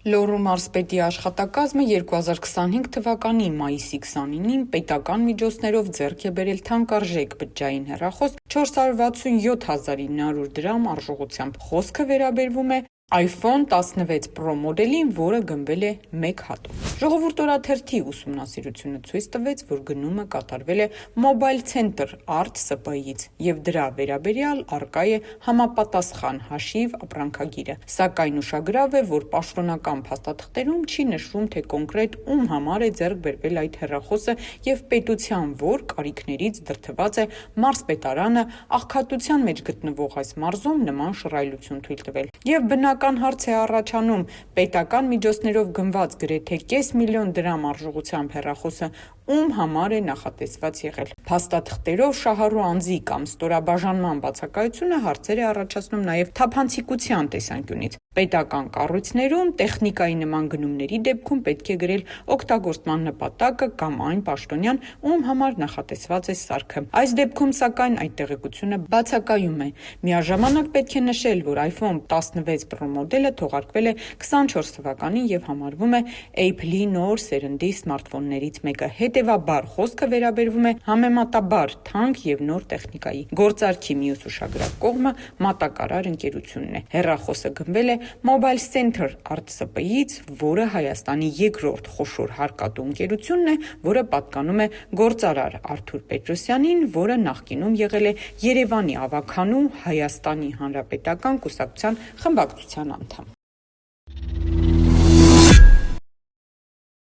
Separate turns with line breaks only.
Լոռու մարզպետի աշխատակազմը 2025 թվականի մայիսի 29-ին պետական միջոցներով ձեռք է բերել թանկարժեք բջջային հեռախոս 467 900 դրամ արժողությամբ։ Խոսքը վերաբերվում է iPhone 16 Pro մոդելին, որը գնվել է 1 հատով։ Ժողովուրդ օրաթերթի ուսումնասիրությունը ցույց տվեց, որ գնումը կատարվել է Mobile Center Art ՍՊ-ից եւ դրա վերաբերյալ առկա է համապատասխան հաշիվ ապրանքագիրը, սակայն ուշագրավ է, որ պաշտոնական փաստաթղթերում չի նշվում, թե կոնկրետ ում համար է ձեռք բերվել այդ հեռախոսը եւ պետության որ կարիքներից դրդված է մարզպետարանը աղքատության մեջ գտնվող այս մարզում նման շռայլություն թույլ տվել։ Եվ բնական հարց է առաջանում, պետական միջոցներով գնված գրեթե կես միլիոն դրամ արժողությամբ հեռախոսը ում համար է նախատեսված եղել։ Փաստաթղթերով շահառու անձի կամ ստորաբաժանման բացակայությունը հարցեր է առաջացնում նաև թափանցիկության տեսանկյունից։ Պետական կառույցներում տեխնիկայի նման գնումների դեպքում պետք է գրել օգտագործման նպատակը կամ այն պաշտոնյան, ում համար նախատեսված է սարքը։ Այս դեպքում, սակայն, այդ տեղեկությունը բացակայում է։ Միաժամանակ պետք է նշել, որ iPhone 16 Pro մոդելը թողարկվել է 24 թվականին եւ համարվում է Apple-ի նոր սերնդի սմարթֆոններից մեկը։ Հետևաբար խոսքը վերաբերվում է համեմատաբար թանկ եւ նոր տեխնիկայի։ Գործարքի մյուս ուշագրավ կողմը մատակարար ընկերությունն է։ Հեռախոսը գնվել է Mobile Center Art ՍՊ-ից, որը Հայաստանի երկրորդ խոշոր հարկատու ընկերությունն է, որը պատկանում է գործարար Արթուր Պետրոսյանին, որը նախկինում եղել է Երևանի ավագանու Հայաստանի Հանրապետական կուսակցության խմբակցության անդամ։